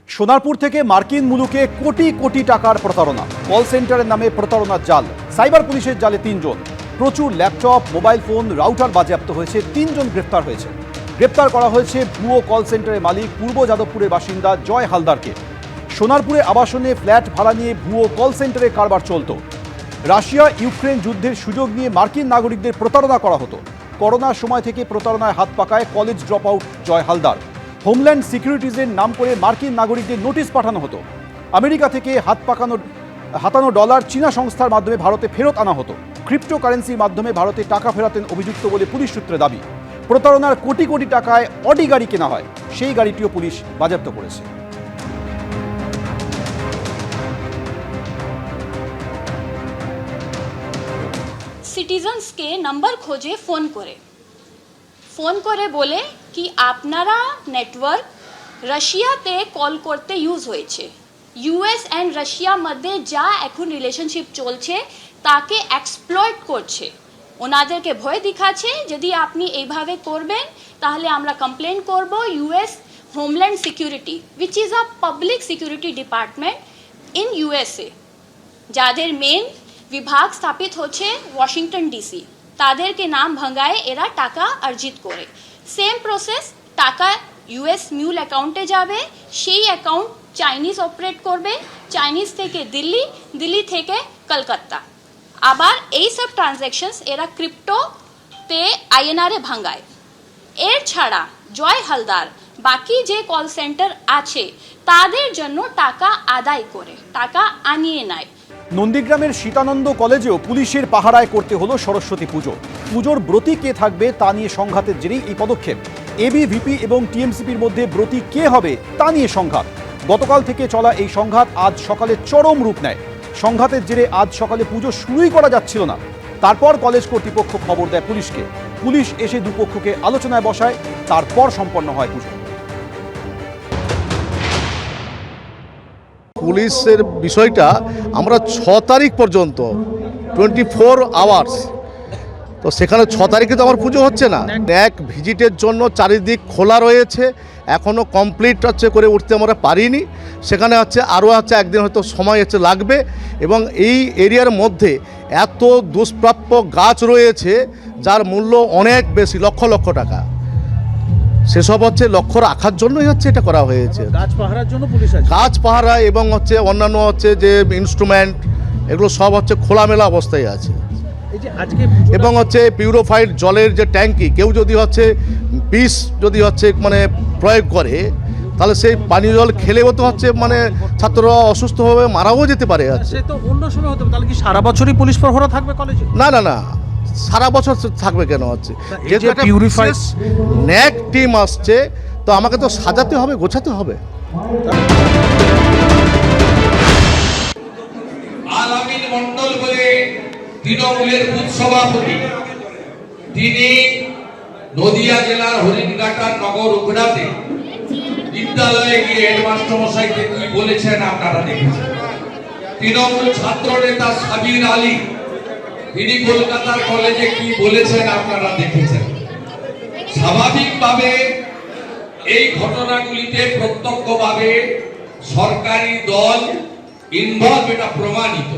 সোনারপুর থেকে মার্কিন মুলুকে কোটি কোটি টাকার প্রতারণা, কল সেন্টারের নামে প্রতারণার জাল, সাইবার পুলিশের জালে ৩ জন, প্রচুর ল্যাপটপ, মোবাইল ফোন, রাউটার বাজেয়াপ্ত হয়েছে, ৩ জন গ্রেফতার হয়েছে। গ্রেপ্তার করা হয়েছে ভুয়ো কল সেন্টারের মালিক পূর্ব যাদবপুরের বাসিন্দা জয় হালদারকে। সোনারপুরে আবাসনে ফ্ল্যাট ভাড়া নিয়ে ভুয়ো কল সেন্টারে কারবার চলত। রাশিয়া ইউক্রেন যুদ্ধের সুযোগ নিয়ে মার্কিন নাগরিকদের প্রতারণা করা হতো। করোনার সময় থেকে প্রতারণায় হাত পাকায় কলেজ ড্রপ আউট জয় হালদার। হোমল্যান্ড সিকিউরিটিজের নাম করে মার্কিন নাগরিকদের নোটিশ পাঠানো হতো। আমেরিকা থেকে হাতানো ডলার চীনা সংস্থার মাধ্যমে ভারতে ফেরত আনা হতো। ক্রিপ্টোকারেন্সির মাধ্যমে ভারতে টাকা ফেরাতেন অভিযুক্ত বলে পুলিশ সূত্রে দাবি। প্রতারণার কোটি কোটি টাকায় অডি গাড়ি কেনা হয়, সেই গাড়িটিও পুলিশ বাজেয়াপ্ত করেছে। সিটিজেন্স के नंबर खोजे फोन करे बोले कि আপনারা নেটওয়ার্ক রাশিয়াতে কল করতে ইউজ হয়েছে। ইউএস অ্যান্ড রাশিয়া মধ্যে যা এখন রিলেশনশিপ চলছে তাকে এক্সপ্লয়েট করছে। ওনাদেরকে ভয় দেখাচ্ছে যদি আপনি এইভাবে করবেন তাহলে আমরা কমপ্লেন করব US homeland security which is a public security department in USA, যাদের মেন विभाग स्थापित হচ্ছে ওয়াশিংটন ডিসি, তাদেরকে নাম ভাঙায় এরা টাকা অর্জিত করে। সেম প্রসেস, টাকা ইউএস মিউল অ্যাকাউন্টে যাবে, সেই অ্যাকাউন্ট চাইনিজ অপারেট করবে, চাইনিজ থেকে দিল্লি, দিল্লি থেকে কলকাতা। আবার এই সব ট্রানজ্যাকশনস এরা ক্রিপ্টোতে আইএনআরে ভাঙায়। এর ছাড়া জয় হালদার বাকি যে কল সেন্টার আছে তাদের জন্য টাকা আদায় করে, টাকা আনিয়ে নেয়। নন্দীগ্রামের সীতানন্দ কলেজেও পুলিশের পাহারায় করতে হলো সরস্বতী পুজো। পুজোর ব্রতী কে থাকবে তা নিয়ে সংঘাতের জেরেই এই পদক্ষেপ। এবিভিপি এবং টিএমসিপির মধ্যে ব্রতী কে হবে তা নিয়ে সংঘাত। গতকাল থেকে চলা এই সংঘাত আজ সকালে চরম রূপ নেয়। সংঘাতের জেরে আজ সকালে পুজো শুরুই করা যাচ্ছিল না। তারপর কলেজ কর্তৃপক্ষ খবর দেয় পুলিশকে। পুলিশ এসে দুপক্ষকে আলোচনায় বসায়, তারপর সম্পন্ন হয় পুজো। পুলিশের বিষয়টা আমরা 6 তারিখ পর্যন্ত 24 আওয়ার্স, তো সেখানে 6 তারিখে তো আমার পুজো হচ্ছে না। এক ভিজিটের জন্য চারিদিক খোলা রয়েছে, এখনও কমপ্লিট করে উঠতে আমরা পারিনি। সেখানে আরও একদিন হয়তো সময় লাগবে। এবং এই এরিয়ার মধ্যে এত দুষ্প্রাপ্য গাছ রয়েছে যার মূল্য অনেক বেশি, লক্ষ লক্ষ টাকা। সেসব লক্ষ্য রাখার জন্যই এটা করা হয়েছে। গাছ পাহারার জন্য পুলিশ আছে, গাছ পাহারা এবং অন্যান্য যে ইনস্ট্রুমেন্ট এগুলো সব খোলামেলা অবস্থায় আছে। এই যে আজকে এবং পিউরিফাইড জলের যে ট্যাঙ্কি, কেউ যদি বিষ যদি মানে প্রয়োগ করে তাহলে সেই পানীয় জল খেলেও তো ছাত্ররা অসুস্থভাবে মারাও যেতে পারে। সে তো অন্য সময় হতে পারে, তাহলে কি সারা বছরই পুলিশ প্রহরা থাকবে কলেজে? না না না, সারা বছর থাকবে কেন? যেহেতু একটা পিউরিফাইড ন্যাক টিম আসছে, তো আমাকে তো সাজাতে হবে, গোছাতে হবে। আলামিন মন্ডল বলে তৃণমূলের বুথ সভাপতি, তিনি নদিয়া জেলার হরিণঘাটার নগর উগড়াতে বিদ্যালয়ে গিয়ে হেডমাস্টার মশাইকে কি বলেছেন আপনারা দেখেছেন। তৃণমূল ছাত্র নেতা সাবির আলী, তিনি কলকাতার কলেজে কি বলেছেন আপনারা দেখেছেন। স্বাভাবিকভাবে এই ঘটনাগুলিতে প্রত্যক্ষভাবে সরকারি দল ইনভলভ, এটা প্রমাণিত।